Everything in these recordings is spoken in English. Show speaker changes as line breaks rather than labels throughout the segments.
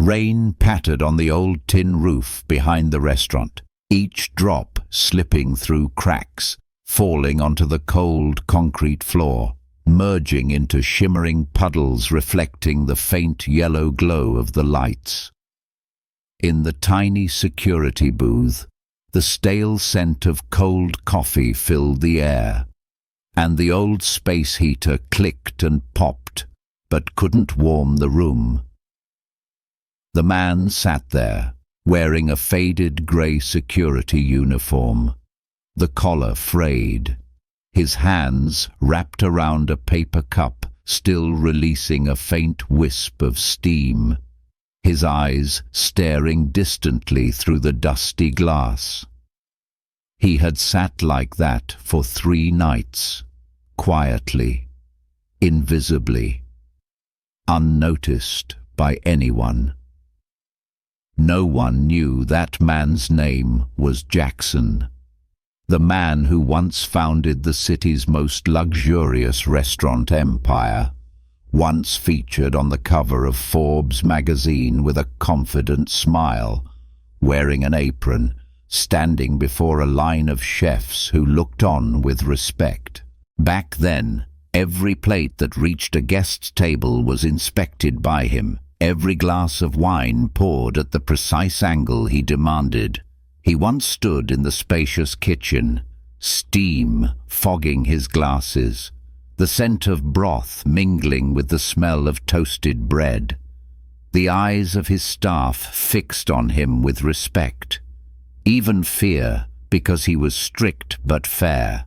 Rain pattered on the old tin roof behind the restaurant, each drop slipping through cracks, falling onto the cold concrete floor, merging into shimmering puddles reflecting the faint yellow glow of the lights. In the tiny security booth, the stale scent of cold coffee filled the air, and the old space heater clicked and popped, but couldn't warm the room. The man sat there, wearing a faded grey security uniform, the collar frayed, his hands wrapped around a paper cup, still releasing a faint wisp of steam, his eyes staring distantly through the dusty glass. He had sat like that for 3 nights, quietly, invisibly, unnoticed by anyone. No one knew that man's name was Jackson, the man who once founded the city's most luxurious restaurant empire, once featured on the cover of Forbes magazine with a confident smile, wearing an apron, standing before a line of chefs who looked on with respect. Back then, every plate that reached a guest's table was inspected by him, every glass of wine poured at the precise angle he demanded. He once stood in the spacious kitchen, steam fogging his glasses, the scent of broth mingling with the smell of toasted bread. The eyes of his staff fixed on him with respect, even fear, because he was strict but fair,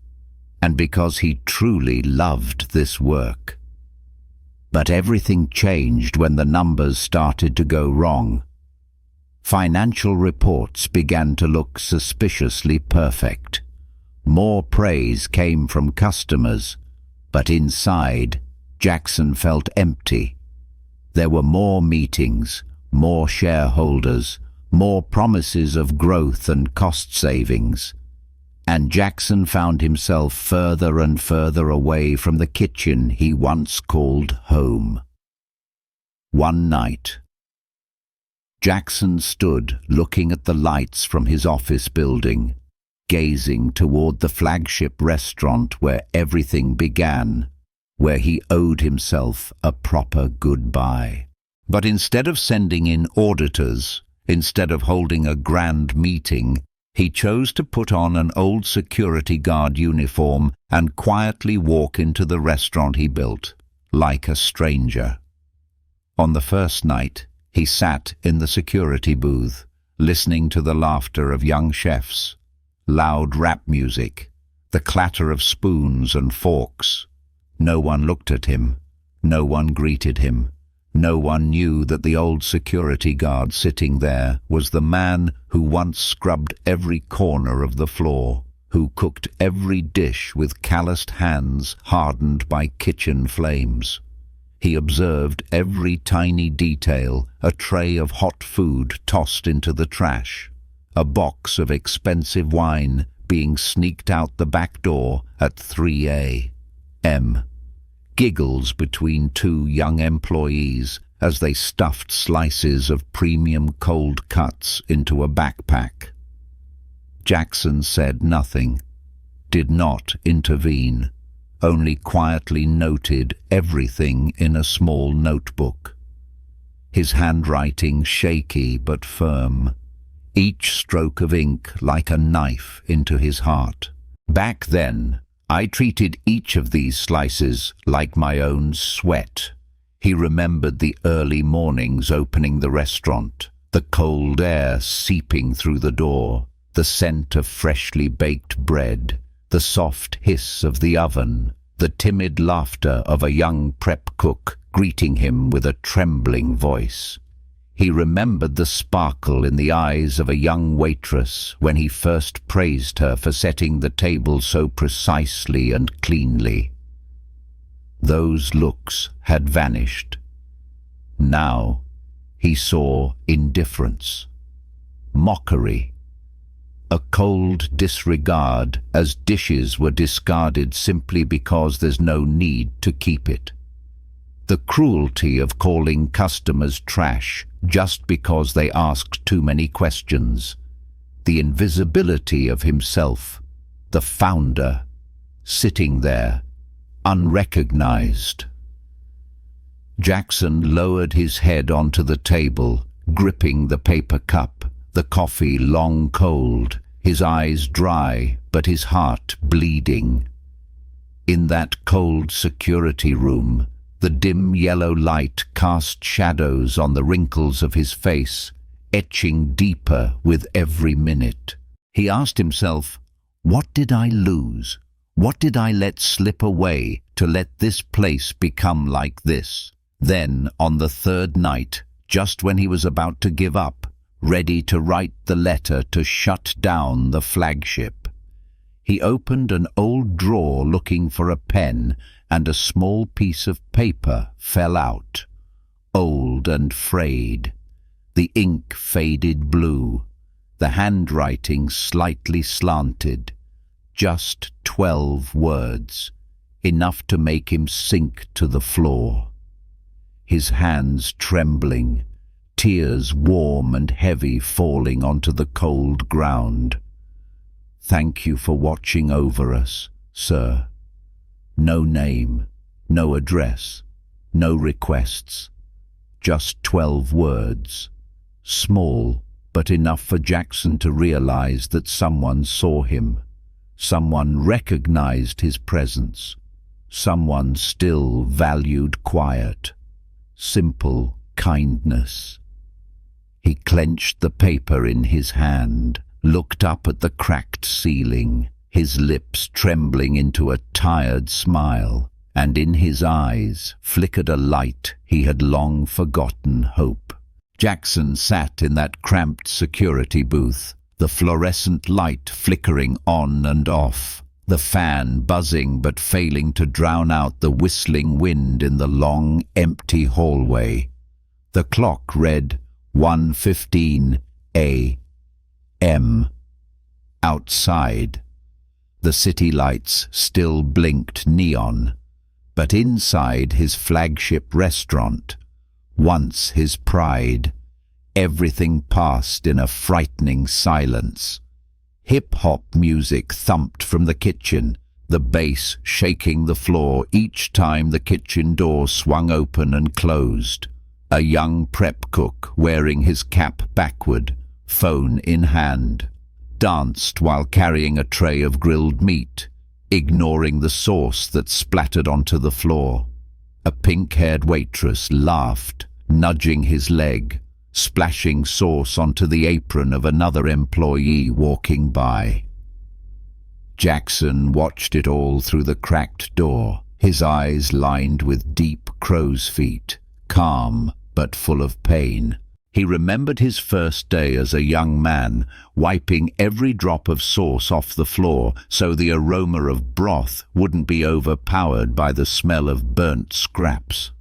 and because he truly loved this work. But everything changed when the numbers started to go wrong. Financial reports began to look suspiciously perfect. More praise came from customers, but inside, Jackson felt empty. There were more meetings, more shareholders, more promises of growth and cost savings, and Jackson found himself further and further away from the kitchen he once called home. One night, Jackson stood looking at the lights from his office building, gazing toward the flagship restaurant where everything began, where he owed himself a proper goodbye. But instead of sending in auditors, instead of holding a grand meeting, he chose to put on an old security guard uniform and quietly walk into the restaurant he built, like a stranger. On the first night, he sat in the security booth, listening to the laughter of young chefs, loud rap music, the clatter of spoons and forks. No one looked at him. No one greeted him. No one knew that the old security guard sitting there was the man who once scrubbed every corner of the floor, who cooked every dish with calloused hands hardened by kitchen flames. He observed every tiny detail, a tray of hot food tossed into the trash, a box of expensive wine being sneaked out the back door at 3 a.m., giggles between 2 young employees as they stuffed slices of premium cold cuts into a backpack. Jackson said nothing, did not intervene, only quietly noted everything in a small notebook. His handwriting shaky but firm, each stroke of ink like a knife into his heart. Back then, I treated each of these slices like my own sweat. He remembered the early mornings opening the restaurant, the cold air seeping through the door, the scent of freshly baked bread, the soft hiss of the oven, the timid laughter of a young prep cook greeting him with a trembling voice. He remembered the sparkle in the eyes of a young waitress when he first praised her for setting the table so precisely and cleanly. Those looks had vanished. Now he saw indifference, mockery, a cold disregard as dishes were discarded simply because there's no need to keep it. The cruelty of calling customers trash just because they asked too many questions. The invisibility of himself, the founder, sitting there, unrecognized. Jackson lowered his head onto the table, gripping the paper cup, the coffee long cold, his eyes dry but his heart bleeding. In that cold security room, the dim yellow light cast shadows on the wrinkles of his face, etching deeper with every minute. He asked himself, what did I lose? What did I let slip away to let this place become like this? Then, on the third night, just when he was about to give up, ready to write the letter to shut down the flagship, he opened an old drawer looking for a pen, and a small piece of paper fell out, old and frayed. The ink faded blue, the handwriting slightly slanted. Just 12 words, enough to make him sink to the floor. His hands trembling, tears warm and heavy falling onto the cold ground. Thank you for watching over us, sir. No name, no address, no requests. Just 12 words. Small, but enough for Jackson to realize that someone saw him. Someone recognized his presence. Someone still valued quiet, simple kindness. He clenched the paper in his hand, looked up at the cracked ceiling, his lips trembling into a tired smile, and in his eyes flickered a light he had long forgotten hope. Jackson sat in that cramped security booth, the fluorescent light flickering on and off, the fan buzzing but failing to drown out the whistling wind in the long, empty hallway. The clock read 1:15 a.m. Outside, the city lights still blinked neon, but inside his flagship restaurant, once his pride, everything passed in a frightening silence. Hip-hop music thumped from the kitchen, the bass shaking the floor each time the kitchen door swung open and closed. A young prep cook, wearing his cap backward, phone in hand, danced while carrying a tray of grilled meat, ignoring the sauce that splattered onto the floor. A pink-haired waitress laughed, nudging his leg, splashing sauce onto the apron of another employee walking by. Jackson watched it all through the cracked door, his eyes lined with deep crow's feet, calm but full of pain. He remembered his first day as a young man, wiping every drop of sauce off the floor so the aroma of broth wouldn't be overpowered by the smell of burnt scraps.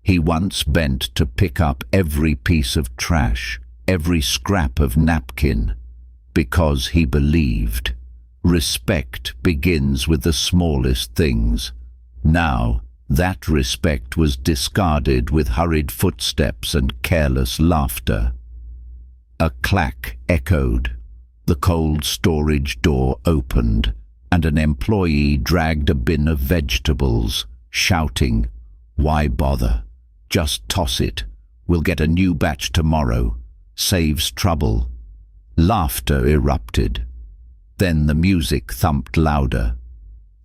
He once bent to pick up every piece of trash, every scrap of napkin, because he believed respect begins with the smallest things. Now, that respect was discarded with hurried footsteps and careless laughter. A clack echoed. The cold storage door opened, and an employee dragged a bin of vegetables, shouting, "Why bother? Just toss it. We'll get a new batch tomorrow. Saves trouble." Laughter erupted. Then the music thumped louder.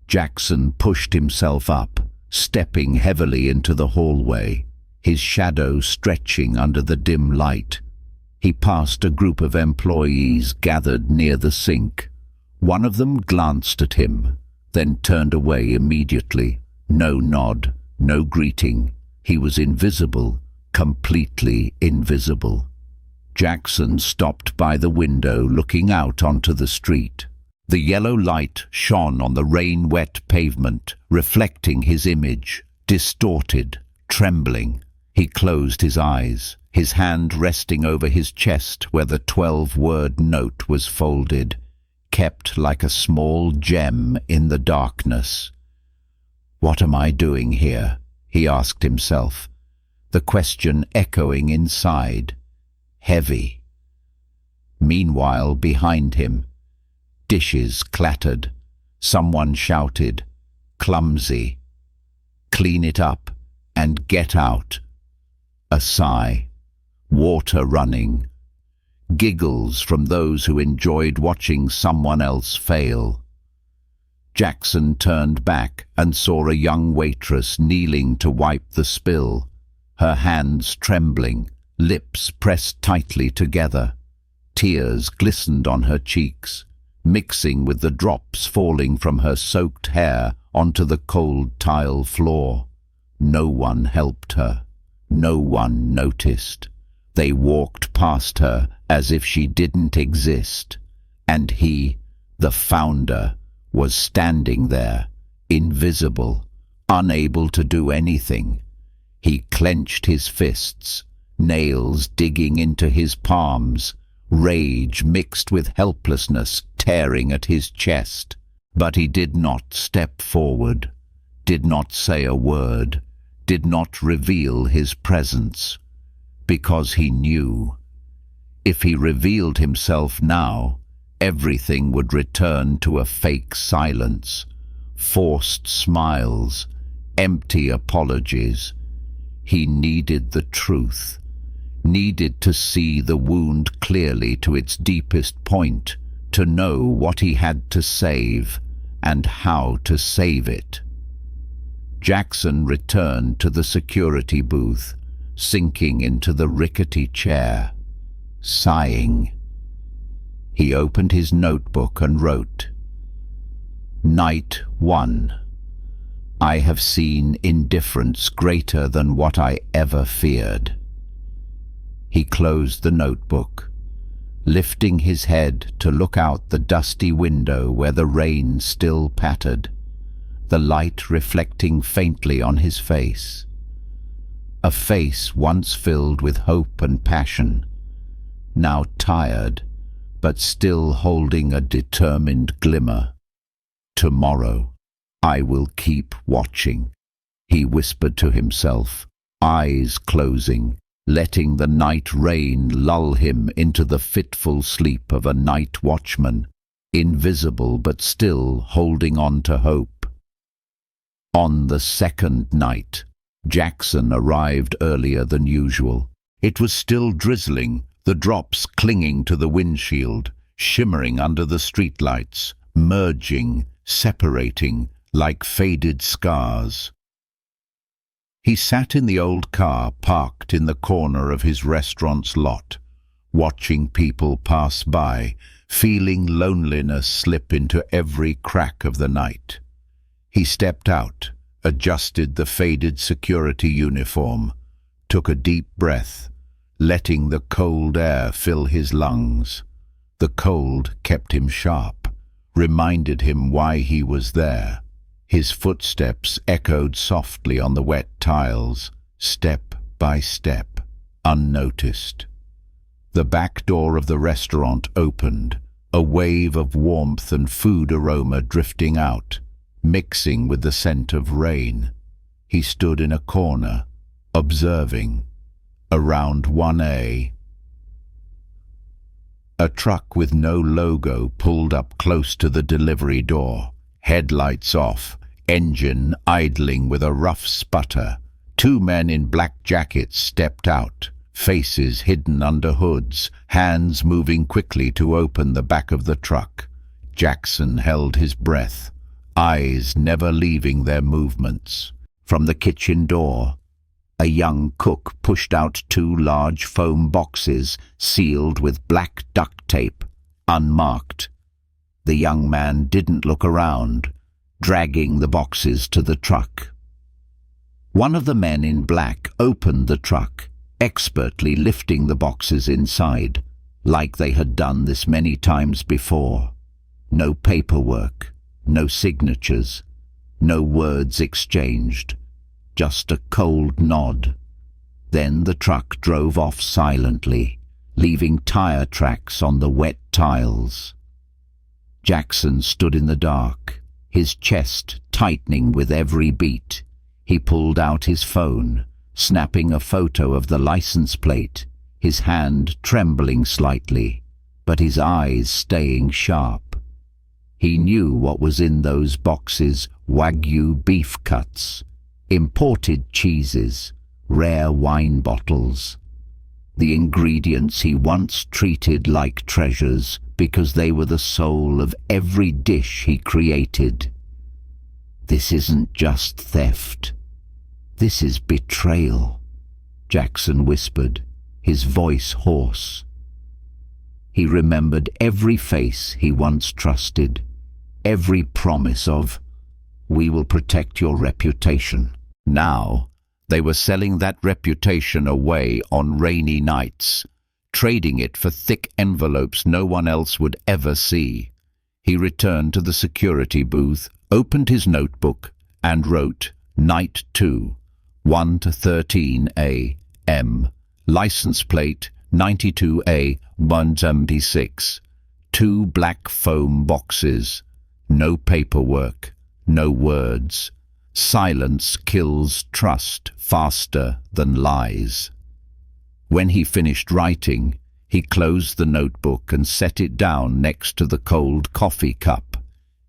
Jackson pushed himself up, stepping heavily into the hallway, his shadow stretching under the dim light. He passed a group of employees gathered near the sink. One of them glanced at him, then turned away immediately. No nod, no greeting. He was invisible, completely invisible. Jackson stopped by the window, looking out onto the street. The yellow light shone on the rain-wet pavement, reflecting his image, distorted, trembling. He closed his eyes, his hand resting over his chest where the 12-word note was folded, kept like a small gem in the darkness. "What am I doing here?" he asked himself, the question echoing inside, heavy. Meanwhile, behind him, dishes clattered. Someone shouted, "Clumsy! Clean it up and get out." A sigh, water running, giggles from those who enjoyed watching someone else fail. Jackson turned back and saw a young waitress kneeling to wipe the spill, her hands trembling, lips pressed tightly together. Tears glistened on her cheeks, mixing with the drops falling from her soaked hair onto the cold tile floor. No one helped her. No one noticed. They walked past her as if she didn't exist. And he, the founder, was standing there, invisible, unable to do anything. He clenched his fists, nails digging into his palms, rage mixed with helplessness tearing at his chest. But he did not step forward, did not say a word, did not reveal his presence, because he knew. If he revealed himself now, everything would return to a fake silence, forced smiles, empty apologies. He needed the truth, needed to see the wound clearly to its deepest point, to know what he had to save and how to save it. Jackson returned to the security booth, sinking into the rickety chair, sighing. He opened his notebook and wrote, "Night 1. I have seen indifference greater than what I ever feared." He closed the notebook, lifting his head to look out the dusty window where the rain still pattered, the light reflecting faintly on his face. A face once filled with hope and passion, now tired, but still holding a determined glimmer. "Tomorrow, I will keep watching," he whispered to himself, eyes closing, letting the night rain lull him into the fitful sleep of a night watchman, invisible but still holding on to hope. On the second night, Jackson arrived earlier than usual. It was still drizzling, the drops clinging to the windshield, shimmering under the streetlights, merging, separating, like faded scars. He sat in the old car parked in the corner of his restaurant's lot, watching people pass by, feeling loneliness slip into every crack of the night. He stepped out, adjusted the faded security uniform, took a deep breath, letting the cold air fill his lungs. The cold kept him sharp, reminded him why he was there. His footsteps echoed softly on the wet tiles, step by step, unnoticed. The back door of the restaurant opened, a wave of warmth and food aroma drifting out, mixing with the scent of rain. He stood in a corner, observing. Around 1A, a truck with no logo pulled up close to the delivery door. Headlights off, engine idling with a rough sputter. Two men in black jackets stepped out, faces hidden under hoods, hands moving quickly to open the back of the truck. Jackson held his breath, eyes never leaving their movements. From the kitchen door, a young cook pushed out two large foam boxes sealed with black duct tape, unmarked. The young man didn't look around, dragging the boxes to the truck. One of the men in black opened the truck, expertly lifting the boxes inside, like they had done this many times before. No paperwork, no signatures, no words exchanged, just a cold nod. Then the truck drove off silently, leaving tire tracks on the wet tiles. Jackson stood in the dark, his chest tightening with every beat. He pulled out his phone, snapping a photo of the license plate, his hand trembling slightly, but his eyes staying sharp. He knew what was in those boxes: Wagyu beef cuts, imported cheeses, rare wine bottles. The ingredients he once treated like treasures because they were the soul of every dish he created. This isn't just theft. This is betrayal, Jackson whispered, his voice hoarse. He remembered every face he once trusted, every promise of, "We will protect your reputation." Now, they were selling that reputation away on rainy nights, trading it for thick envelopes no one else would ever see. He returned to the security booth, opened his notebook, and wrote, "Night 2, 1 to 13 a.m., license plate 92A 176, 2 black foam boxes, no paperwork, no words. Silence kills trust faster than lies." When he finished writing, he closed the notebook and set it down next to the cold coffee cup.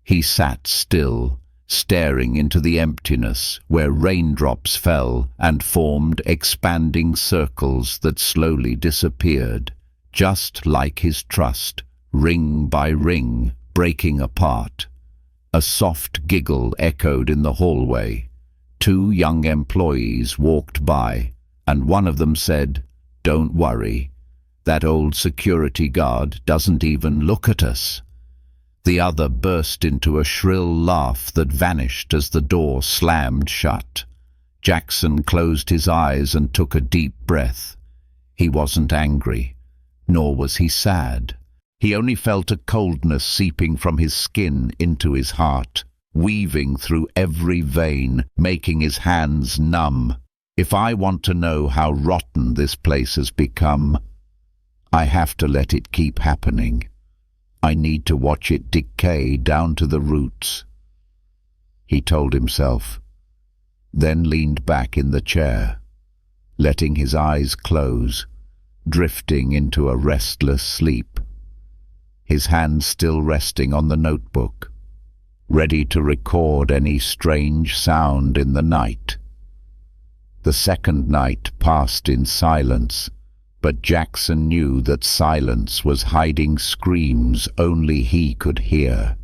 He sat still, staring into the emptiness where raindrops fell and formed expanding circles that slowly disappeared, just like his trust, ring by ring, breaking apart. A soft giggle echoed in the hallway. 2 young employees walked by, and one of them said, "Don't worry, that old security guard doesn't even look at us." The other burst into a shrill laugh that vanished as the door slammed shut. Jackson closed his eyes and took a deep breath. He wasn't angry, nor was he sad. He only felt a coldness seeping from his skin into his heart, weaving through every vein, making his hands numb. If I want to know how rotten this place has become, I have to let it keep happening. I need to watch it decay down to the roots, he told himself, then leaned back in the chair, letting his eyes close, drifting into a restless sleep, his hands still resting on the notebook, ready to record any strange sound in the night. The second night passed in silence, but Jackson knew that silence was hiding screams only he could hear.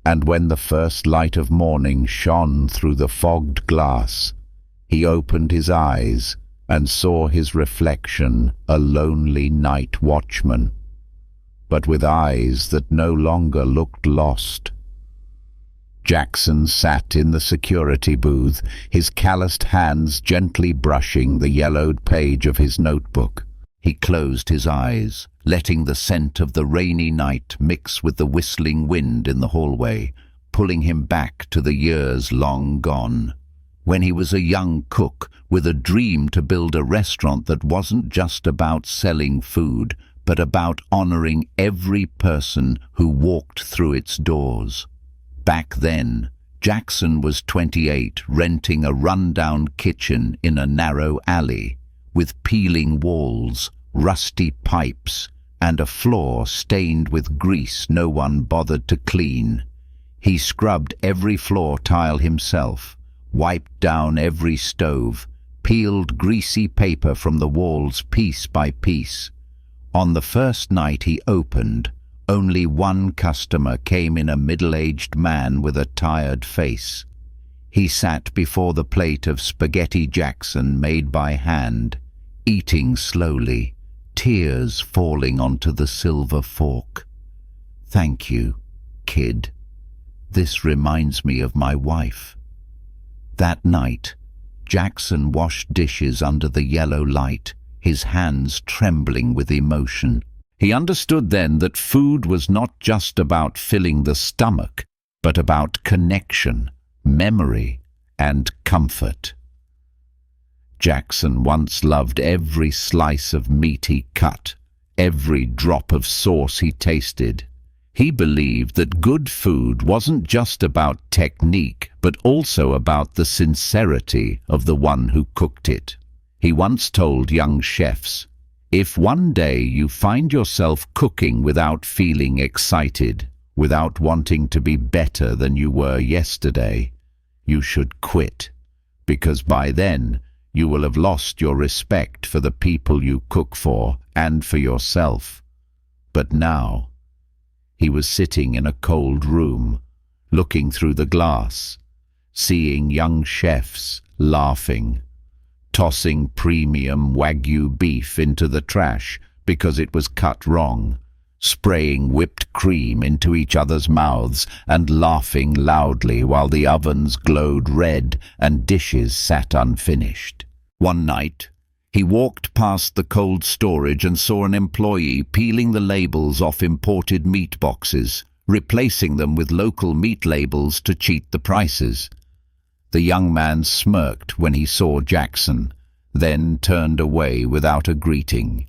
And when the first light of morning shone through the fogged glass, he opened his eyes and saw his reflection, a lonely night watchman, but with eyes that no longer looked lost. Jackson sat in the security booth, his calloused hands gently brushing the yellowed page of his notebook. He closed his eyes, letting the scent of the rainy night mix with the whistling wind in the hallway, pulling him back to the years long gone. When he was a young cook with a dream to build a restaurant that wasn't just about selling food, but about honoring every person who walked through its doors. Back then, Jackson was 28, renting a rundown kitchen in a narrow alley, with peeling walls, rusty pipes, and a floor stained with grease no one bothered to clean. He scrubbed every floor tile himself, wiped down every stove, peeled greasy paper from the walls piece by piece. On the first night he opened, only one customer came in, a middle-aged man with a tired face. He sat before the plate of spaghetti Jackson made by hand, eating slowly, tears falling onto the silver fork. "Thank you, kid. This reminds me of my wife." That night, Jackson washed dishes under the yellow light, his hands trembling with emotion. He understood then that food was not just about filling the stomach, but about connection, memory, and comfort. Jackson once loved every slice of meat he cut, every drop of sauce he tasted. He believed that good food wasn't just about technique, but also about the sincerity of the one who cooked it. He once told young chefs, "If one day you find yourself cooking without feeling excited, without wanting to be better than you were yesterday, you should quit, because by then you will have lost your respect for the people you cook for and for yourself." But now, he was sitting in a cold room, looking through the glass, seeing young chefs laughing, tossing premium Wagyu beef into the trash because it was cut wrong, spraying whipped cream into each other's mouths and laughing loudly while the ovens glowed red and dishes sat unfinished. One night, he walked past the cold storage and saw an employee peeling the labels off imported meat boxes, replacing them with local meat labels to cheat the prices. The young man smirked when he saw Jackson, then turned away without a greeting.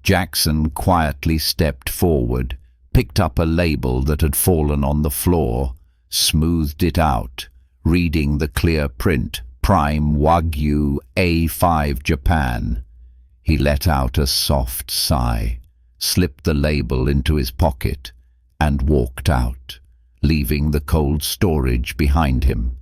Jackson quietly stepped forward, picked up a label that had fallen on the floor, smoothed it out, reading the clear print, Prime Wagyu A5 Japan. He let out a soft sigh, slipped the label into his pocket, and walked out, leaving the cold storage behind him.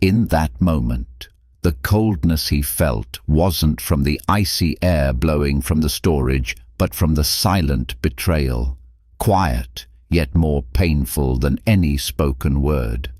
In that moment, the coldness he felt wasn't from the icy air blowing from the storage, but from the silent betrayal, quiet yet more painful than any spoken word.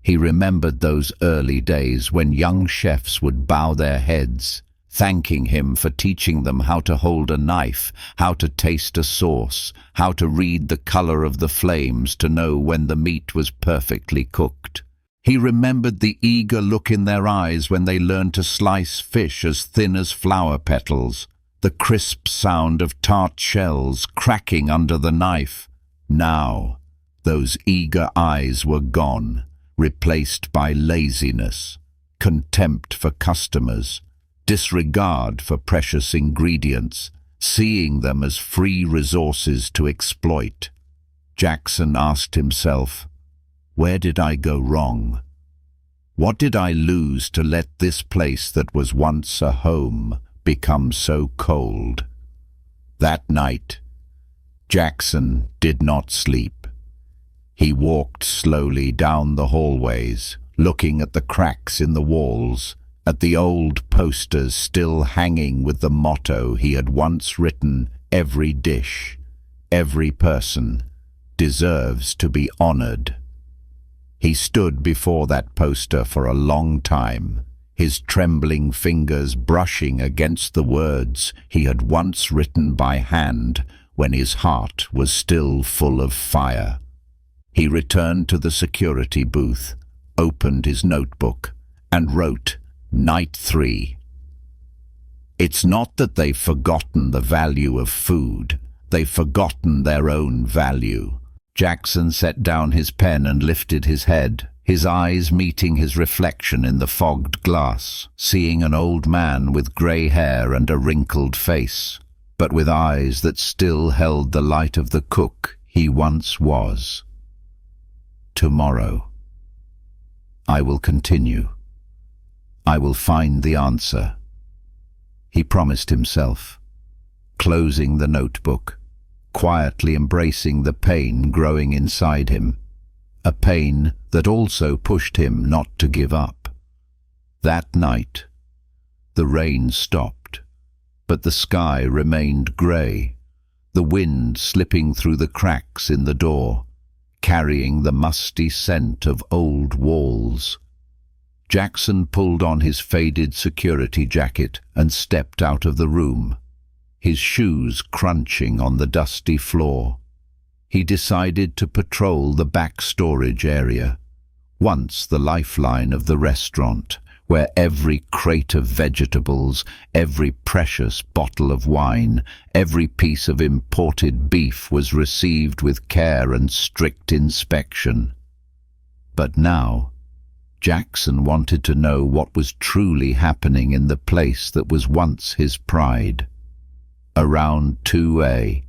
He remembered those early days when young chefs would bow their heads, thanking him for teaching them how to hold a knife, how to taste a sauce, how to read the color of the flames to know when the meat was perfectly cooked. He remembered the eager look in their eyes when they learned to slice fish as thin as flower petals, the crisp sound of tart shells cracking under the knife. Now, those eager eyes were gone, replaced by laziness, contempt for customers, disregard for precious ingredients, seeing them as free resources to exploit. Jackson asked himself, "Where did I go wrong? What did I lose to let this place that was once a home become so cold?" That night, Jackson did not sleep. He walked slowly down the hallways, looking at the cracks in the walls, at the old posters still hanging with the motto he had once written, "Every dish, every person, deserves to be honored." He stood before that poster for a long time, his trembling fingers brushing against the words he had once written by hand when his heart was still full of fire. He returned to the security booth, opened his notebook, and wrote, "Night 3. It's not that they've forgotten the value of food, they've forgotten their own value." Jackson set down his pen and lifted his head, his eyes meeting his reflection in the fogged glass, seeing an old man with grey hair and a wrinkled face, but with eyes that still held the light of the cook he once was. Tomorrow, I will continue. I will find the answer, he promised himself, closing the notebook, quietly embracing the pain growing inside him, a pain that also pushed him not to give up. That night, the rain stopped, but the sky remained grey, the wind slipping through the cracks in the door, carrying the musty scent of old walls. Jackson pulled on his faded security jacket and stepped out of the room, his shoes crunching on the dusty floor. He decided to patrol the back storage area, once the lifeline of the restaurant, where every crate of vegetables, every precious bottle of wine, every piece of imported beef was received with care and strict inspection. But now, Jackson wanted to know what was truly happening in the place that was once his pride. Around 2A,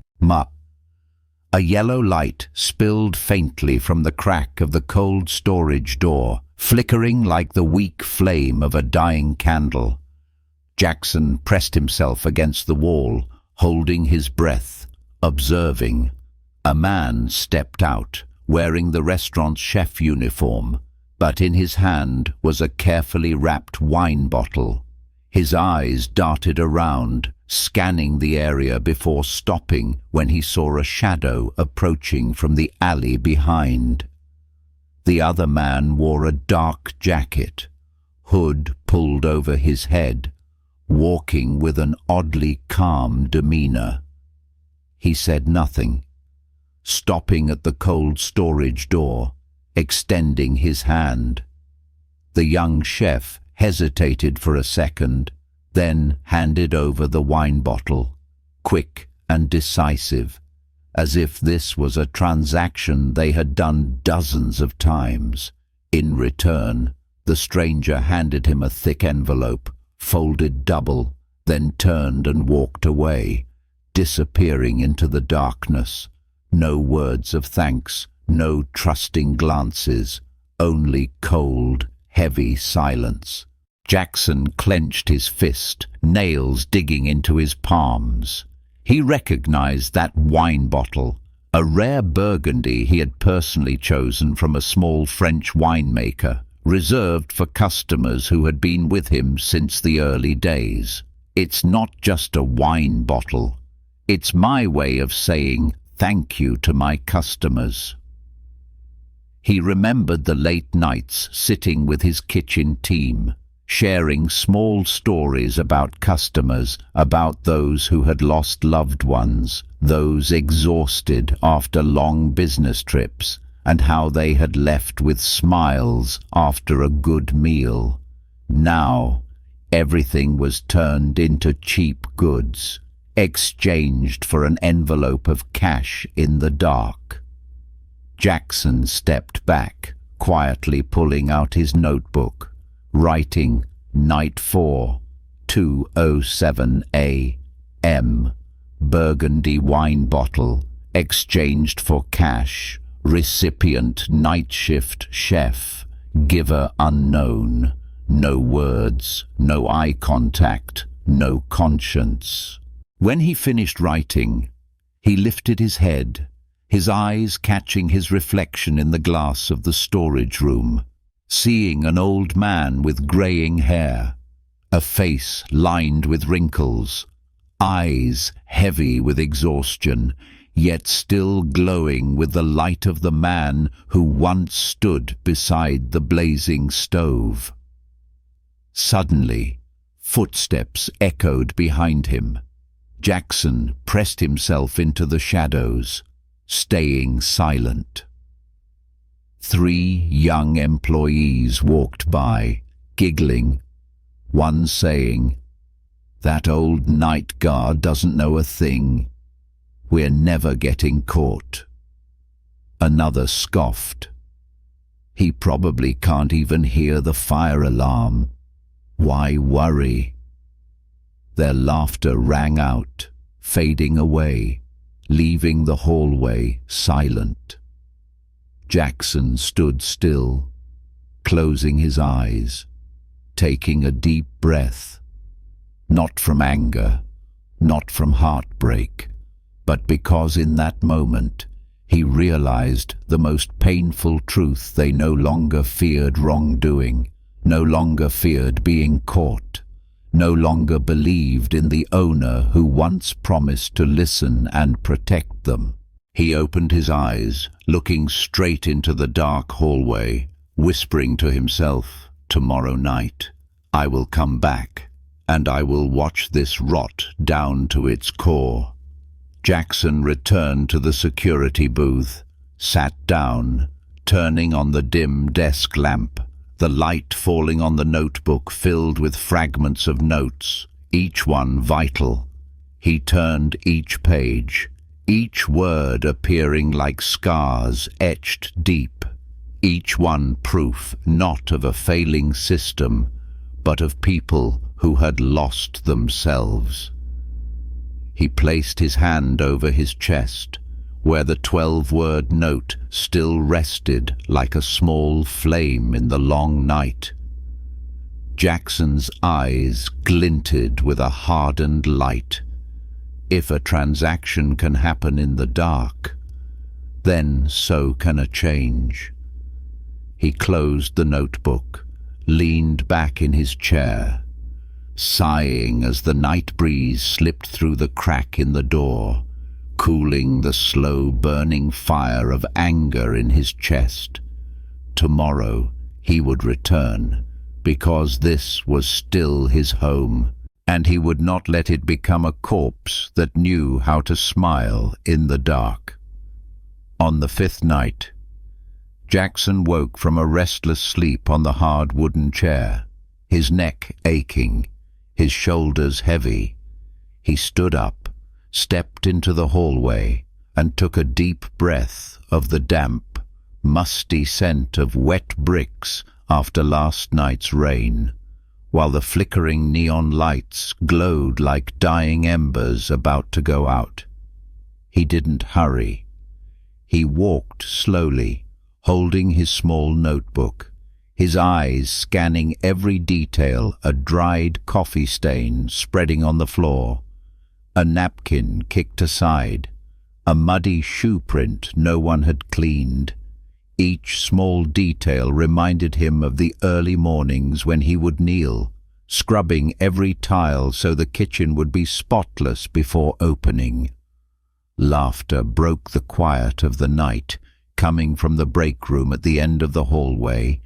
A yellow light spilled faintly from the crack of the cold storage door, flickering like the weak flame of a dying candle. Jackson pressed himself against the wall, holding his breath, observing. A man stepped out, wearing the restaurant's chef uniform, but in his hand was a carefully wrapped wine bottle. His eyes darted around, scanning the area before stopping when he saw a shadow approaching from the alley behind. The other man wore a dark jacket, hood pulled over his head, walking with an oddly calm demeanor. He said nothing, stopping at the cold storage door, extending his hand. The young chef hesitated for a second, then handed over the wine bottle, quick and decisive, as if this was a transaction they had done dozens of times. In return, the stranger handed him a thick envelope, folded double, then turned and walked away, disappearing into the darkness. No words of thanks, no trusting glances, only cold, heavy silence. Jackson clenched his fist, nails digging into his palms. He recognized that wine bottle, a rare Burgundy he had personally chosen from a small French winemaker, reserved for customers who had been with him since the early days. It's not just a wine bottle. It's my way of saying thank you to my customers. He remembered the late nights sitting with his kitchen team, sharing small stories about customers, about those who had lost loved ones, those exhausted after long business trips, and how they had left with smiles after a good meal. Now, everything was turned into cheap goods, exchanged for an envelope of cash in the dark. Jackson stepped back, quietly pulling out his notebook, writing Night 4, 2:07 a.m. Burgundy wine bottle, exchanged for cash. Recipient night shift chef, giver unknown. No words, no eye contact, no conscience. When he finished writing, he lifted his head, his eyes catching his reflection in the glass of the storage room, seeing an old man with graying hair, a face lined with wrinkles, eyes heavy with exhaustion, yet still glowing with the light of the man who once stood beside the blazing stove. Suddenly, footsteps echoed behind him. Jackson pressed himself into the shadows, staying silent. 3 young employees walked by, giggling, one saying, "That old night guard doesn't know a thing. We're never getting caught." Another scoffed. "He probably can't even hear the fire alarm. Why worry?" Their laughter rang out, fading away, leaving the hallway silent. Jackson stood still, closing his eyes, taking a deep breath, not from anger, not from heartbreak, but because in that moment he realized the most painful truth. They no longer feared wrongdoing, no longer feared being caught, no longer believed in the owner who once promised to listen and protect them. He opened his eyes, looking straight into the dark hallway, whispering to himself, "Tomorrow night, I will come back, and I will watch this rot down to its core." Jackson returned to the security booth, sat down, turning on the dim desk lamp, the light falling on the notebook filled with fragments of notes, each one vital. He turned each page, each word appearing like scars etched deep, each one proof not of a failing system, but of people who had lost themselves. He placed his hand over his chest, where the 12-word note still rested like a small flame in the long night. Jackson's eyes glinted with a hardened light. If a transaction can happen in the dark, then so can a change. He closed the notebook, leaned back in his chair, sighing as the night breeze slipped through the crack in the door, cooling the slow-burning fire of anger in his chest. Tomorrow he would return, because this was still his home, and he would not let it become a corpse that knew how to smile in the dark. On the 5th night, Jackson woke from a restless sleep on the hard wooden chair, his neck aching, his shoulders heavy. He stood up, stepped into the hallway, and took a deep breath of the damp, musty scent of wet bricks after last night's rain, while the flickering neon lights glowed like dying embers about to go out. He didn't hurry. He walked slowly, holding his small notebook, his eyes scanning every detail: a dried coffee stain spreading on the floor, a napkin kicked aside, a muddy shoe print no one had cleaned. Each small detail reminded him of the early mornings when he would kneel, scrubbing every tile so the kitchen would be spotless before opening. Laughter broke the quiet of the night, coming from the break room at the end of the hallway.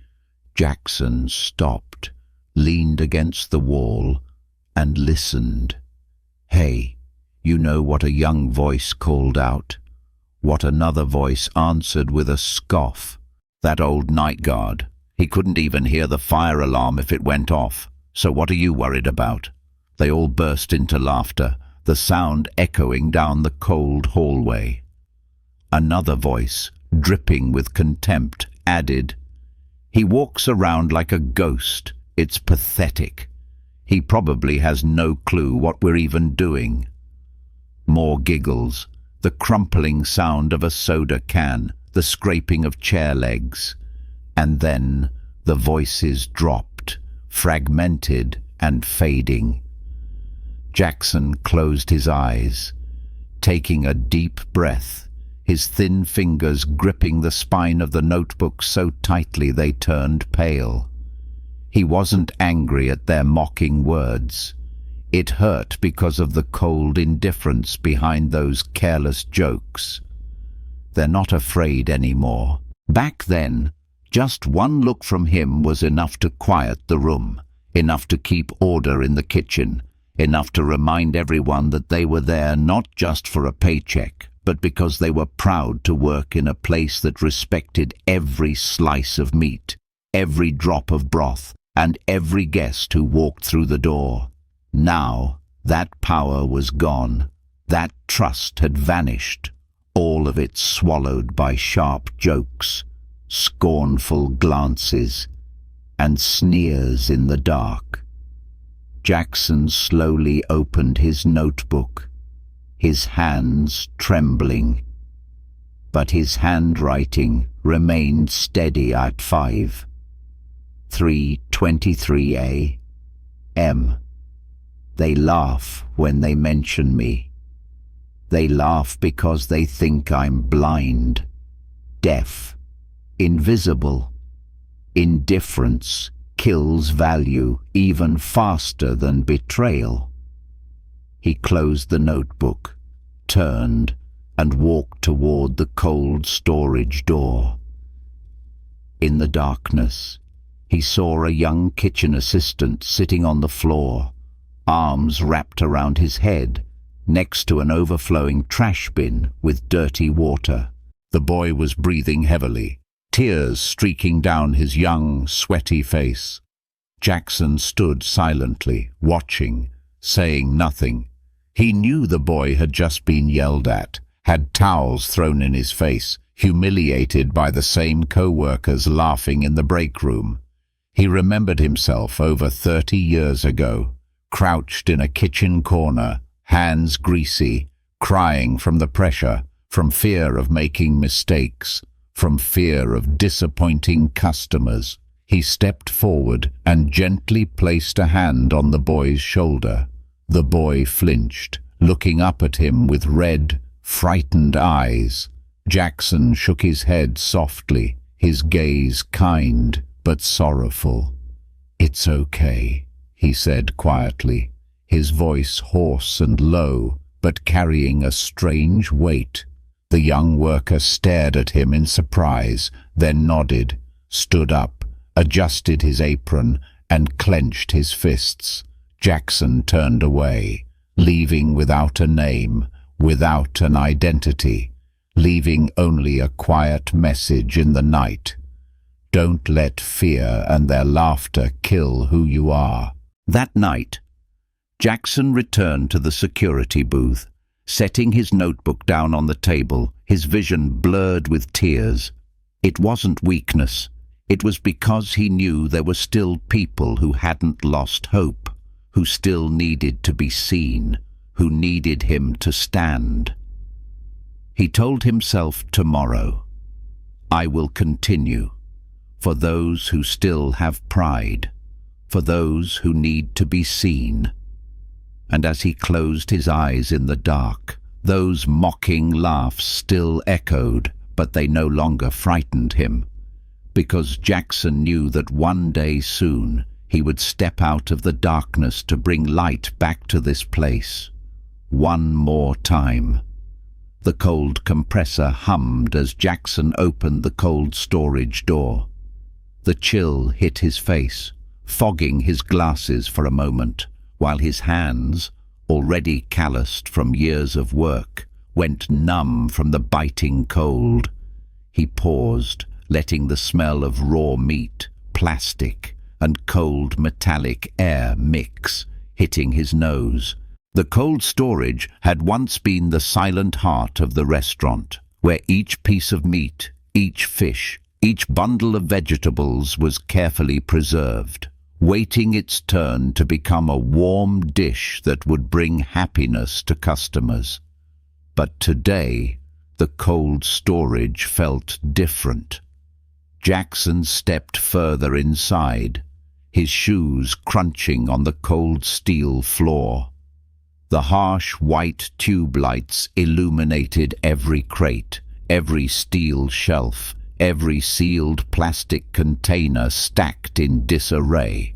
Jackson stopped, leaned against the wall, and listened. "Hey," you know what a young voice called out? What another voice answered with a scoff. "That old night guard. He couldn't even hear the fire alarm if it went off. So what are you worried about?" They all burst into laughter, the sound echoing down the cold hallway. Another voice, dripping with contempt, added, "He walks around like a ghost. It's pathetic. He probably has no clue what we're even doing." More giggles, the crumpling sound of a soda can, the scraping of chair legs. And then the voices dropped, fragmented and fading. Jackson closed his eyes, taking a deep breath, his thin fingers gripping the spine of the notebook so tightly they turned pale. He wasn't angry at their mocking words. It hurt because of the cold indifference behind those careless jokes. They're not afraid anymore. Back then, just one look from him was enough to quiet the room, enough to keep order in the kitchen, enough to remind everyone that they were there not just for a paycheck, but because they were proud to work in a place that respected every slice of meat, every drop of broth, and every guest who walked through the door. Now, that power was gone. That trust had vanished, all of it swallowed by sharp jokes, scornful glances, and sneers in the dark. Jackson slowly opened his notebook, his hands trembling. But his handwriting remained steady at 3:23 a.m. They laugh when they mention me. They laugh because they think I'm blind, deaf, invisible. Indifference kills value even faster than betrayal. He closed the notebook, turned, and walked toward the cold storage door. In the darkness, he saw a young kitchen assistant sitting on the floor, arms wrapped around his head, next to an overflowing trash bin with dirty water. The boy was breathing heavily, tears streaking down his young, sweaty face. Jackson stood silently, watching, saying nothing. He knew the boy had just been yelled at, had towels thrown in his face, humiliated by the same co-workers laughing in the break room. He remembered himself over 30 years ago, crouched in a kitchen corner, hands greasy, crying from the pressure, from fear of making mistakes, from fear of disappointing customers. He stepped forward and gently placed a hand on the boy's shoulder. The boy flinched, looking up at him with red, frightened eyes. Jackson shook his head softly, his gaze kind but sorrowful. "It's okay," he said quietly, his voice hoarse and low, but carrying a strange weight. The young worker stared at him in surprise, then nodded, stood up, adjusted his apron, and clenched his fists. Jackson turned away, leaving without a name, without an identity, leaving only a quiet message in the night. Don't let fear and their laughter kill who you are. That night, Jackson returned to the security booth, setting his notebook down on the table, his vision blurred with tears. It wasn't weakness. It was because he knew there were still people who hadn't lost hope, who still needed to be seen, who needed him to stand. He told himself tomorrow, "I will continue, for those who still have pride, for those who need to be seen." And as he closed his eyes in the dark, those mocking laughs still echoed, but they no longer frightened him, because Jackson knew that one day soon he would step out of the darkness to bring light back to this place. One more time. The cold compressor hummed as Jackson opened the cold storage door. The chill hit his face, fogging his glasses for a moment, while his hands, already calloused from years of work, went numb from the biting cold. He paused, letting the smell of raw meat, plastic, and cold metallic air mix, hitting his nose. The cold storage had once been the silent heart of the restaurant, where each piece of meat, each fish, each bundle of vegetables was carefully preserved, waiting its turn to become a warm dish that would bring happiness to customers. But today, the cold storage felt different. Jackson stepped further inside, his shoes crunching on the cold steel floor. The harsh white tube lights illuminated every crate, every steel shelf, every sealed plastic container stacked in disarray.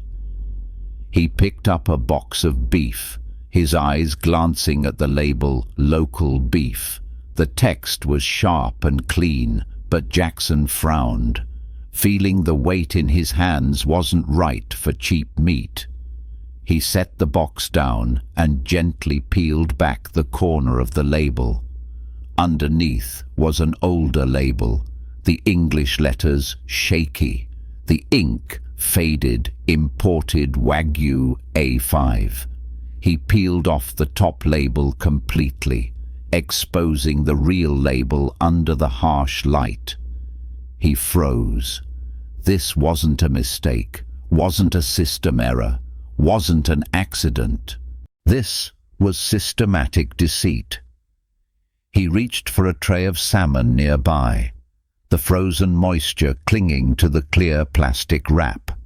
He picked up a box of beef, his eyes glancing at the label "Local Beef." The text was sharp and clean, but Jackson frowned, feeling the weight in his hands wasn't right for cheap meat. He set the box down and gently peeled back the corner of the label. Underneath was an older label, the English letters shaky, the ink faded, imported Wagyu A5. He peeled off the top label completely, exposing the real label under the harsh light. He froze. This wasn't a mistake, wasn't a system error, wasn't an accident. This was systematic deceit. He reached for a tray of salmon nearby, the frozen moisture clinging to the clear plastic wrap.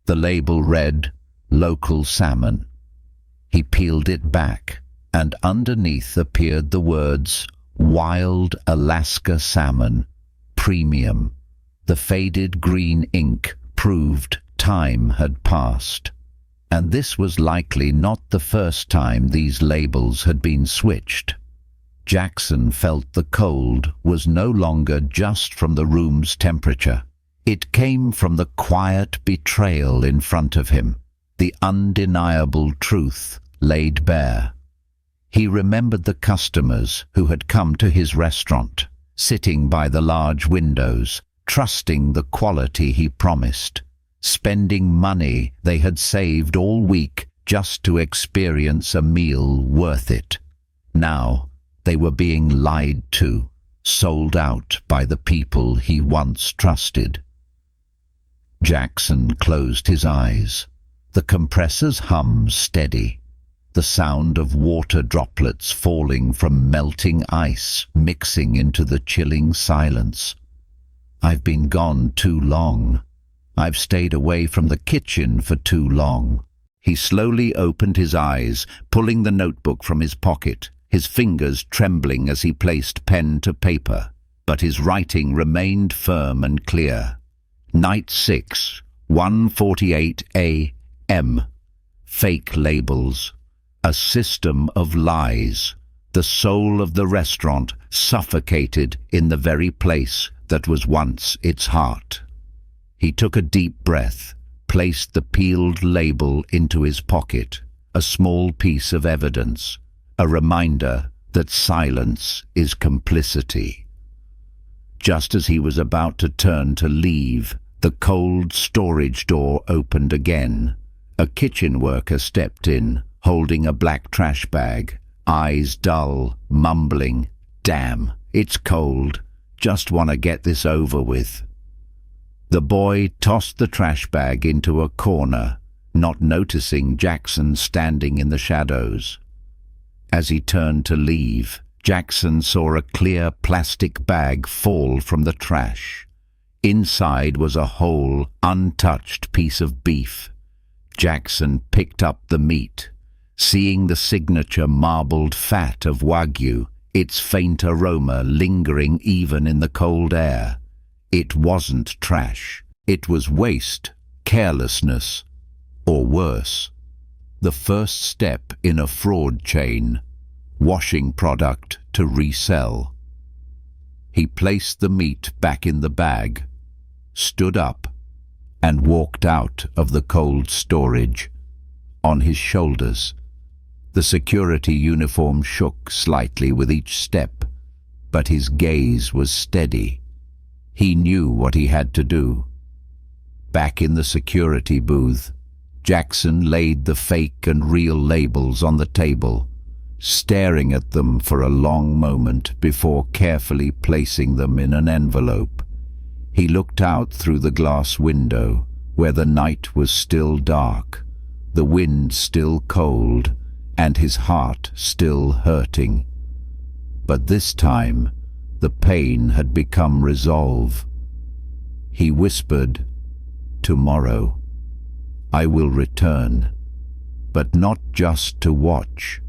The label read, "Local Salmon." He peeled it back, and underneath appeared the words, "Wild Alaska Salmon, Premium." The faded green ink proved time had passed. And this was likely not the first time these labels had been switched. Jackson felt the cold was no longer just from the room's temperature. It came from the quiet betrayal in front of him, the undeniable truth laid bare. He remembered the customers who had come to his restaurant, sitting by the large windows, trusting the quality he promised, spending money they had saved all week just to experience a meal worth it. Now they were being lied to, sold out by the people he once trusted. Jackson closed his eyes, the compressor's hum steady. the sound of water droplets falling from melting ice, mixing into the chilling silence. I've been gone too long. I've stayed away from the kitchen for too long. He slowly opened his eyes, pulling the notebook from his pocket, his fingers trembling as he placed pen to paper. But his writing remained firm and clear. Night 6, 1:48 a.m. Fake labels. A system of lies. The soul of the restaurant suffocated in the very place that was once its heart. He took a deep breath, placed the peeled label into his pocket, a small piece of evidence, a reminder that silence is complicity. Just as he was about to turn to leave, the cold storage door opened again. A kitchen worker stepped in, holding a black trash bag, eyes dull, mumbling, "Damn, it's cold. Just want to get this over with." The boy tossed the trash bag into a corner, not noticing Jackson standing in the shadows. As he turned to leave, Jackson saw a clear plastic bag fall from the trash. Inside was a whole, untouched piece of beef. Jackson picked up the meat, seeing the signature marbled fat of Wagyu, its faint aroma lingering even in the cold air. It wasn't trash. It was waste, carelessness, or worse. The first step in a fraud chain, washing product to resell. He placed the meat back in the bag, stood up, and walked out of the cold storage. On his shoulders, the security uniform shook slightly with each step, but his gaze was steady. He knew what he had to do. Back in the security booth, Jackson laid the fake and real labels on the table, staring at them for a long moment before carefully placing them in an envelope. He looked out through the glass window, where the night was still dark, the wind still cold, and his heart still hurting. But this time, the pain had become resolve. He whispered, "Tomorrow, I will return, but not just to watch,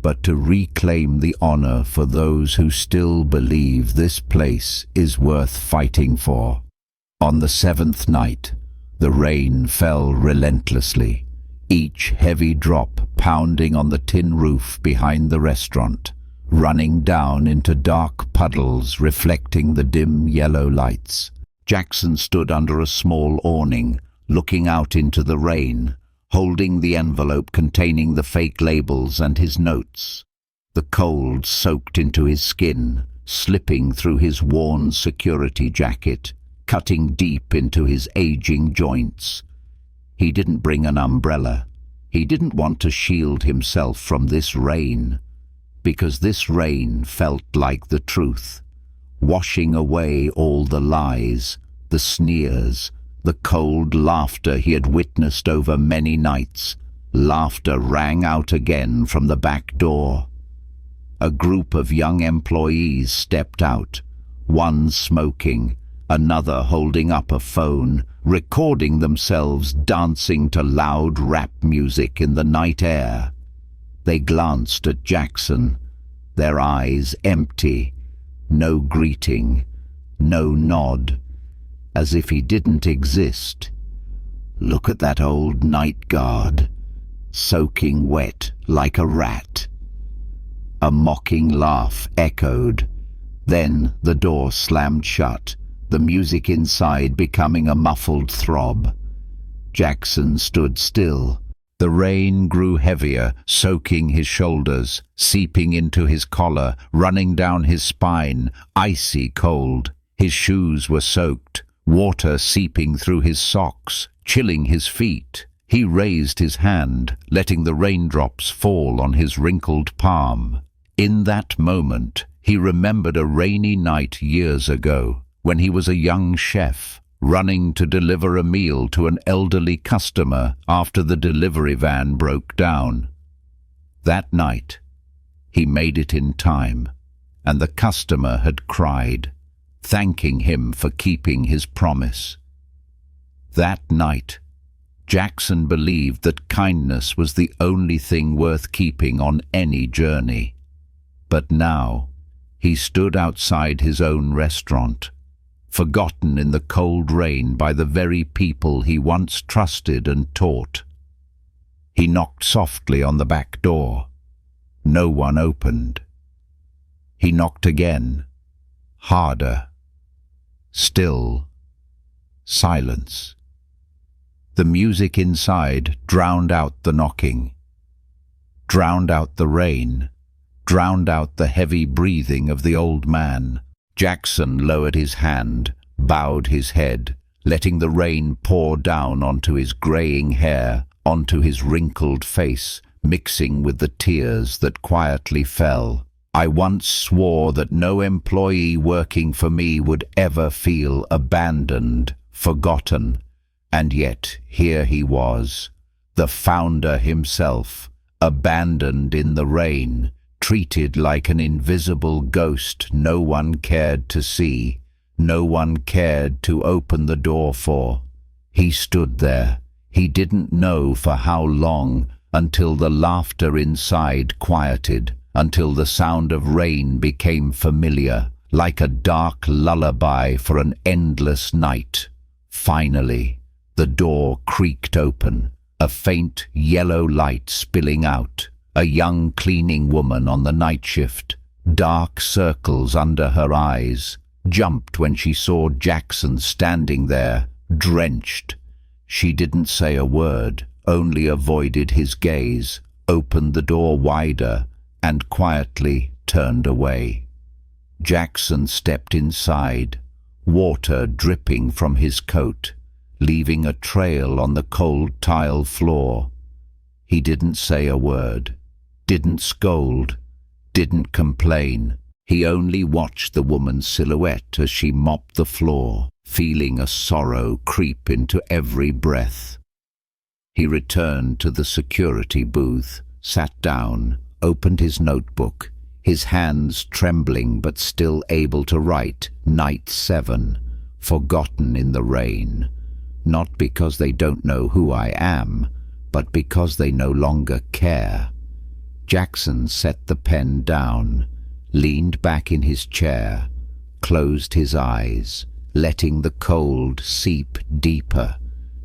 but to reclaim the honor for those who still believe this place is worth fighting for." On the 7th night, the rain fell relentlessly, each heavy drop pounding on the tin roof behind the restaurant, running down into dark puddles reflecting the dim yellow lights. Jackson stood under a small awning, looking out into the rain, holding the envelope containing the fake labels and his notes. The cold soaked into his skin, slipping through his worn security jacket, cutting deep into his aging joints. He didn't bring an umbrella. He didn't want to shield himself from this rain, because this rain felt like the truth, washing away all the lies, the sneers, the cold laughter he had witnessed over many nights. Laughter rang out again from the back door. A group of young employees stepped out, one smoking, another holding up a phone, recording themselves dancing to loud rap music in the night air. They glanced at Jackson, their eyes empty, no greeting, no nod, as if he didn't exist. "Look at that old night guard, soaking wet like a rat." A mocking laugh echoed. Then the door slammed shut, the music inside becoming a muffled throb. Jackson stood still. The rain grew heavier, soaking his shoulders, seeping into his collar, running down his spine, icy cold. His shoes were soaked, water seeping through his socks, chilling his feet. He raised his hand, letting the raindrops fall on his wrinkled palm. In that moment, he remembered a rainy night years ago, when he was a young chef, running to deliver a meal to an elderly customer after the delivery van broke down. That night, he made it in time, and the customer had cried, thanking him for keeping his promise. That night, Jackson believed that kindness was the only thing worth keeping on any journey. But now, he stood outside his own restaurant, forgotten in the cold rain by the very people he once trusted and taught. He knocked softly on the back door. No one opened. He knocked again, harder. Still, silence. The music inside drowned out the knocking, drowned out the rain, drowned out the heavy breathing of the old man. Jackson lowered his hand, bowed his head, letting the rain pour down onto his graying hair, onto his wrinkled face, mixing with the tears that quietly fell. I once swore that no employee working for me would ever feel abandoned, forgotten, and yet here he was, the founder himself, abandoned in the rain, treated like an invisible ghost no one cared to see, no one cared to open the door for. He stood there. He didn't know for how long, until the laughter inside quieted, until the sound of rain became familiar, like a dark lullaby for an endless night. Finally, the door creaked open, a faint yellow light spilling out. A young cleaning woman on the night shift, dark circles under her eyes, jumped when she saw Jackson standing there, drenched. She didn't say a word, only avoided his gaze, opened the door wider, and quietly turned away. Jackson stepped inside, water dripping from his coat, leaving a trail on the cold tile floor. He didn't say a word, didn't scold, didn't complain. He only watched the woman's silhouette as she mopped the floor, feeling a sorrow creep into every breath. He returned to the security booth, sat down, opened his notebook, his hands trembling but still able to write Night 7, forgotten in the rain. Not because they don't know who I am, but because they no longer care. Jackson set the pen down, leaned back in his chair, closed his eyes, letting the cold seep deeper,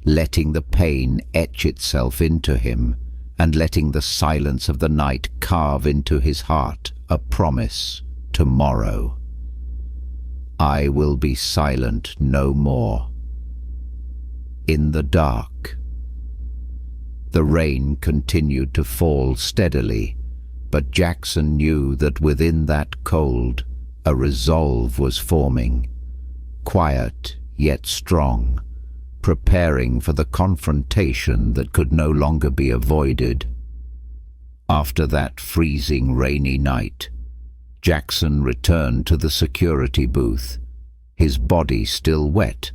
letting the pain etch itself into him, and letting the silence of the night carve into his heart a promise: tomorrow. I will be silent no more. In the dark. The rain continued to fall steadily, but Jackson knew that within that cold, a resolve was forming, quiet yet strong, preparing for the confrontation that could no longer be avoided. After that freezing rainy night, Jackson returned to the security booth, his body still wet,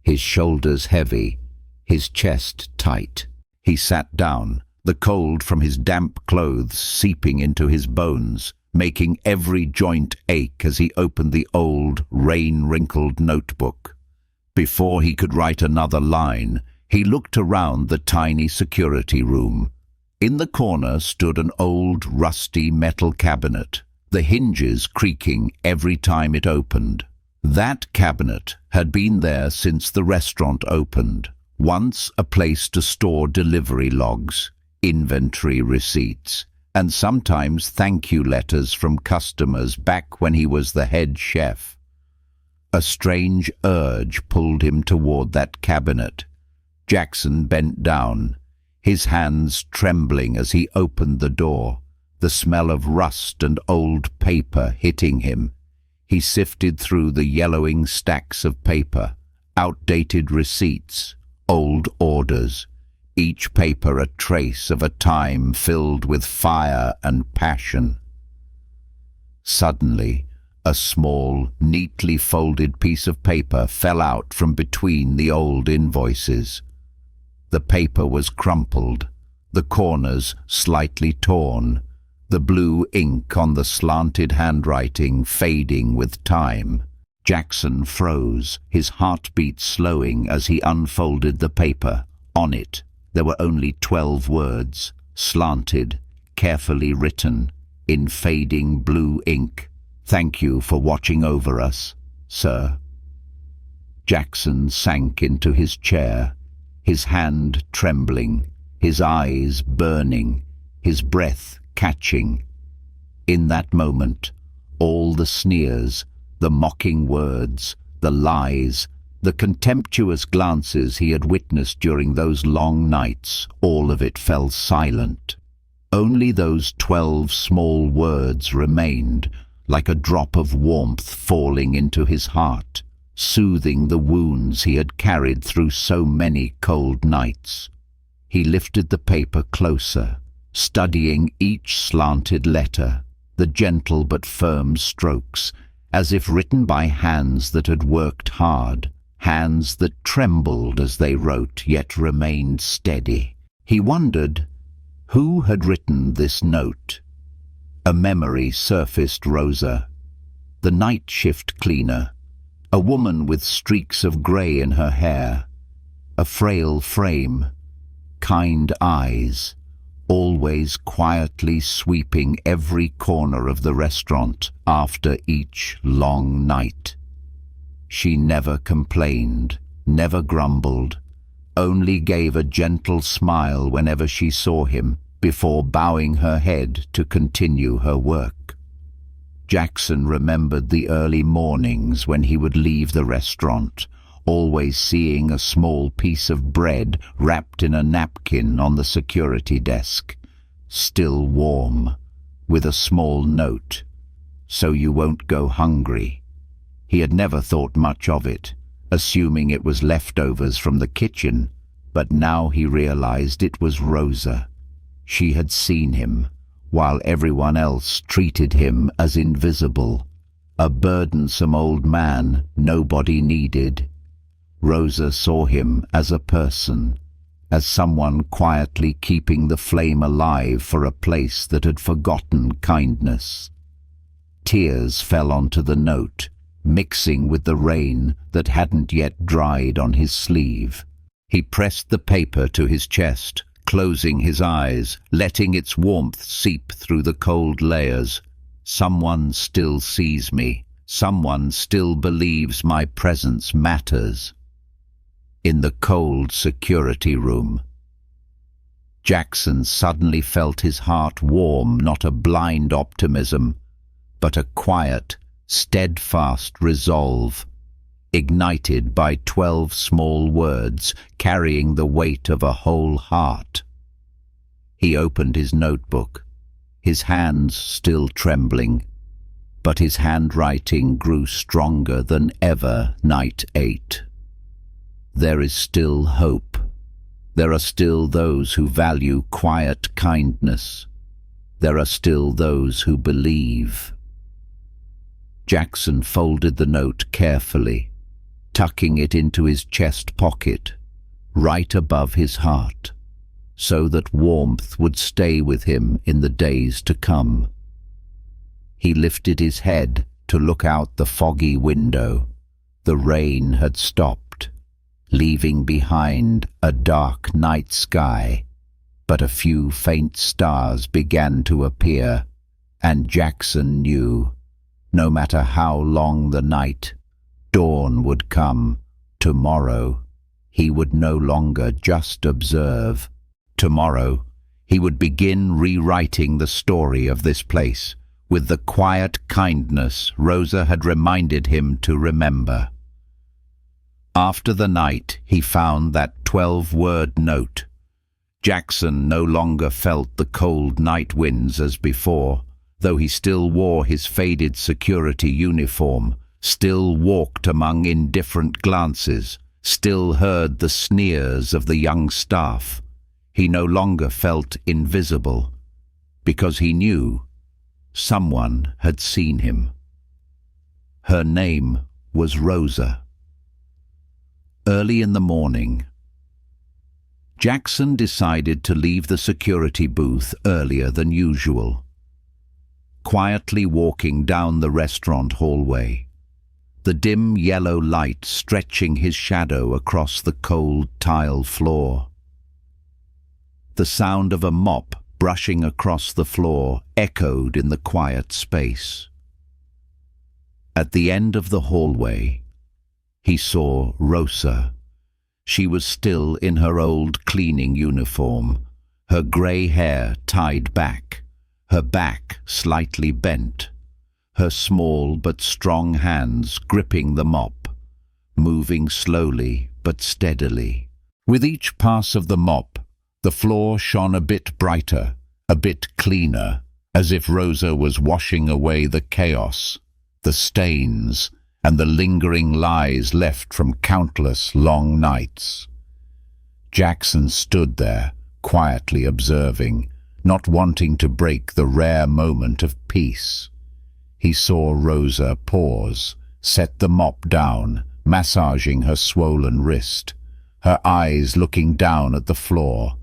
his shoulders heavy, his chest tight. He sat down, the cold from his damp clothes seeping into his bones, making every joint ache as he opened the old, rain-wrinkled notebook. Before he could write another line, he looked around the tiny security room. In the corner stood an old, rusty metal cabinet, the hinges creaking every time it opened. That cabinet had been there since the restaurant opened, once a place to store delivery logs, inventory receipts, and sometimes thank you letters from customers back when he was the head chef. A strange urge pulled him toward that cabinet. Jackson bent down, his hands trembling as he opened the door, the smell of rust and old paper hitting him. He sifted through the yellowing stacks of paper, outdated receipts, old orders, each paper a trace of a time filled with fire and passion. Suddenly, a small, neatly folded piece of paper fell out from between the old invoices. The paper was crumpled, the corners slightly torn, the blue ink on the slanted handwriting fading with time. Jackson froze, his heartbeat slowing as he unfolded the paper. On it, there were only 12 words, slanted, carefully written, in fading blue ink. "Thank you for watching over us, sir." Jackson sank into his chair, his hand trembling, his eyes burning, his breath catching. In that moment, all the sneers, the mocking words, the lies, the contemptuous glances he had witnessed during those long nights, all of it fell silent. Only those 12 small words remained, like a drop of warmth falling into his heart, soothing the wounds he had carried through so many cold nights. He lifted the paper closer, studying each slanted letter, the gentle but firm strokes, as if written by hands that had worked hard, hands that trembled as they wrote yet remained steady. He wondered, who had written this note? A memory surfaced Rosa, the night shift cleaner, a woman with streaks of grey in her hair, a frail frame, kind eyes, always quietly sweeping every corner of the restaurant after each long night. She never complained, never grumbled, only gave a gentle smile whenever she saw him, before bowing her head to continue her work. Jackson remembered the early mornings when he would leave the restaurant, always seeing a small piece of bread wrapped in a napkin on the security desk, still warm, with a small note, "So you won't go hungry." He had never thought much of it, assuming it was leftovers from the kitchen, but now he realized it was Rosa. She had seen him, while everyone else treated him as invisible, a burdensome old man nobody needed. Rosa saw him as a person, as someone quietly keeping the flame alive for a place that had forgotten kindness. Tears fell onto the note, mixing with the rain that hadn't yet dried on his sleeve. He pressed the paper to his chest, closing his eyes, letting its warmth seep through the cold layers. Someone still sees me. Someone still believes my presence matters. In the cold security room, Jackson suddenly felt his heart warm, not a blind optimism, but a quiet, steadfast resolve, ignited by 12 small words carrying the weight of a whole heart. He opened his notebook, his hands still trembling, but his handwriting grew stronger than ever. Night 8. There is still hope. There are still those who value quiet kindness. There are still those who believe. Jackson folded the note carefully, tucking it into his chest pocket, right above his heart, so that warmth would stay with him in the days to come. He lifted his head to look out the foggy window. The rain had stopped, leaving behind a dark night sky, but a few faint stars began to appear, and Jackson knew, no matter how long the night, dawn would come. Tomorrow, he would no longer just observe. Tomorrow, he would begin rewriting the story of this place, with the quiet kindness Rosa had reminded him to remember. After the night, he found that 12-word note. Jackson no longer felt the cold night winds as before, though he still wore his faded security uniform, still walked among indifferent glances, still heard the sneers of the young staff. He no longer felt invisible, because he knew someone had seen him. Her name was Rosa. Early in the morning, Jackson decided to leave the security booth earlier than usual. Quietly walking down the restaurant hallway, the dim yellow light stretching his shadow across the cold tile floor. The sound of a mop brushing across the floor echoed in the quiet space. At the end of the hallway, he saw Rosa. She was still in her old cleaning uniform, her grey hair tied back, her back slightly bent, her small but strong hands gripping the mop, moving slowly but steadily. With each pass of the mop, the floor shone a bit brighter, a bit cleaner, as if Rosa was washing away the chaos, the stains, and the lingering lies left from countless long nights. Jackson stood there, quietly observing, not wanting to break the rare moment of peace. He saw Rosa pause, set the mop down, massaging her swollen wrist, her eyes looking down at the floor,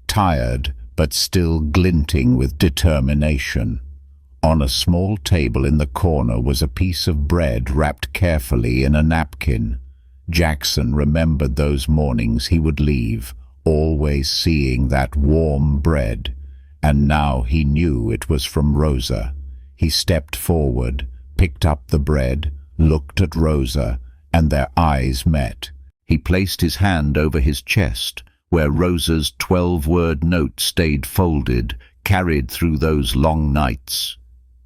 tired but still glinting with determination. On a small table in the corner was a piece of bread wrapped carefully in a napkin. Jackson remembered those mornings he would leave, always seeing that warm bread, and now he knew it was from Rosa. He stepped forward, picked up the bread, looked at Rosa, and their eyes met. He placed his hand over his chest, where Rosa's 12-word note stayed folded, carried through those long nights.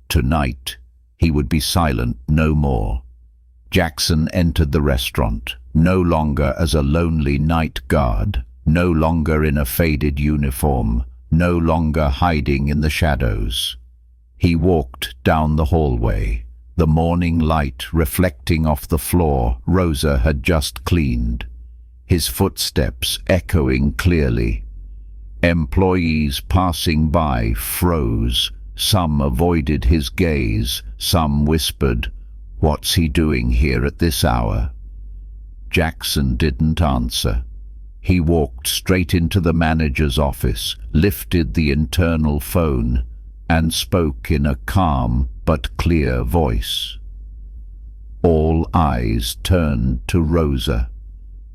Tonight, he would be silent no more. Jackson entered the restaurant, no longer as a lonely night guard, no longer in a faded uniform, no longer hiding in the shadows. He walked down the hallway, the morning light reflecting off the floor Rosa had just cleaned, his footsteps echoing clearly. Employees passing by froze. Some avoided his gaze, some whispered, "What's he doing here at this hour?" Jackson didn't answer. He walked straight into the manager's office, lifted the internal phone, and spoke in a calm but clear voice. All eyes turned to Rosa,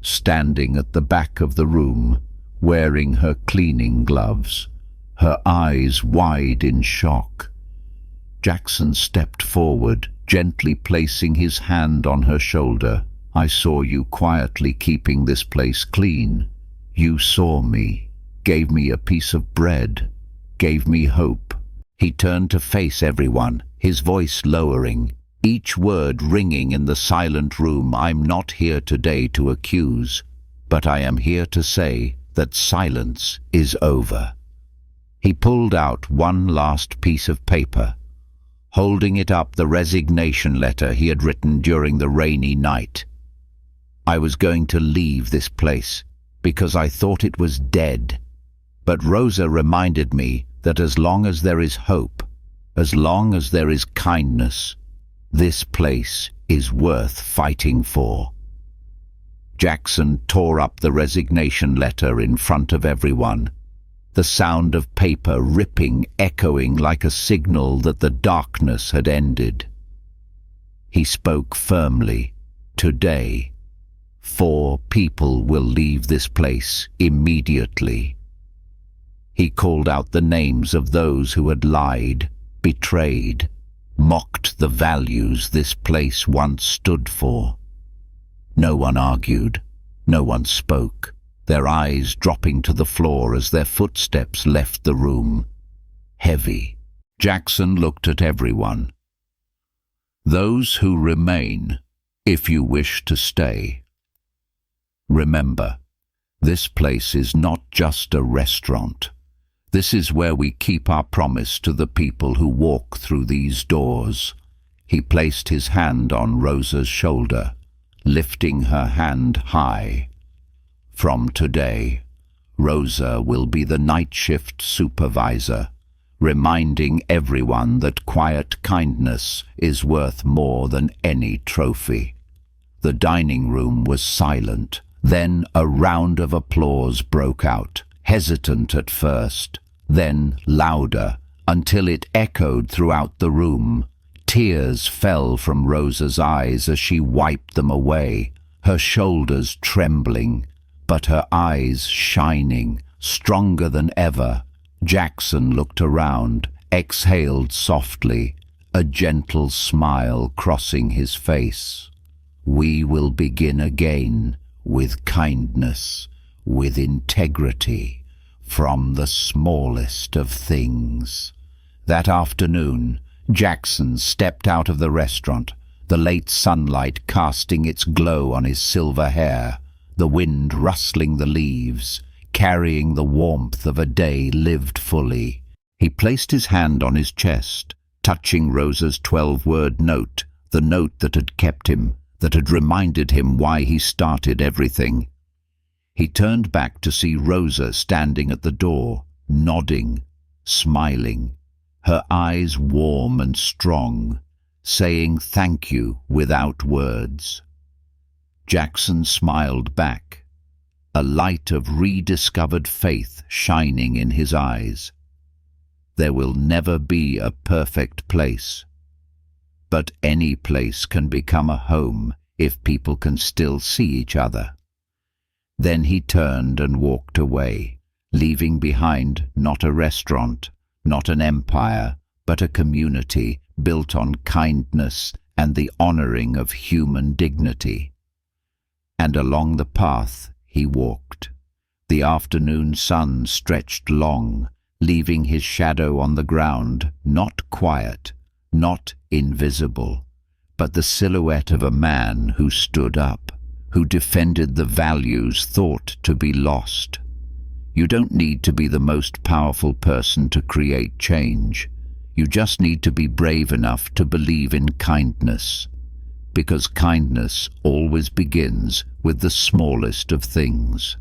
standing at the back of the room, wearing her cleaning gloves, her eyes wide in shock. Jackson stepped forward, gently placing his hand on her shoulder. "I saw you quietly keeping this place clean. You saw me, gave me a piece of bread, gave me hope." He turned to face everyone, his voice lowering, each word ringing in the silent room. "I'm not here today to accuse, but I am here to say that silence is over." He pulled out one last piece of paper, holding it up, the resignation letter he had written during the rainy night. "I was going to leave this place because I thought it was dead, but Rosa reminded me that as long as there is hope, as long as there is kindness, this place is worth fighting for." Jackson tore up the resignation letter in front of everyone, the sound of paper ripping, echoing like a signal that the darkness had ended. He spoke firmly. "Today, 4 people will leave this place immediately." He called out the names of those who had lied, betrayed, mocked the values this place once stood for. No one argued, no one spoke, their eyes dropping to the floor as their footsteps left the room. Heavy. Jackson looked at everyone. "Those who remain, if you wish to stay. Remember, this place is not just a restaurant. This is where we keep our promise to the people who walk through these doors." He placed his hand on Rosa's shoulder, lifting her hand high. "From today, Rosa will be the night shift supervisor, reminding everyone that quiet kindness is worth more than any trophy." The dining room was silent, Then a round of applause broke out, hesitant at first, then louder, until it echoed throughout the room. Tears fell from Rosa's eyes as she wiped them away, her shoulders trembling, but her eyes shining, stronger than ever. Jackson looked around, exhaled softly, a gentle smile crossing his face. We will begin again, with kindness, with integrity, from the smallest of things. That afternoon, Jackson stepped out of the restaurant, the late sunlight casting its glow on his silver hair, the wind rustling the leaves, carrying the warmth of a day lived fully. He placed his hand on his chest, touching Rosa's 12-word note, the note that had kept him, that had reminded him why he started everything. He turned back to see Rosa standing at the door, nodding, smiling, her eyes warm and strong, saying thank you without words. Jackson smiled back, a light of rediscovered faith shining in his eyes. There will never be a perfect place, but any place can become a home if people can still see each other. Then he turned and walked away, leaving behind not a restaurant, not an empire, but a community built on kindness and the honoring of human dignity. And along the path he walked. The afternoon sun stretched long, leaving his shadow on the ground, not quiet, not invisible, but the silhouette of a man who stood up, who defended the values thought to be lost. You don't need to be the most powerful person to create change. You just need to be brave enough to believe in kindness, because kindness always begins with the smallest of things.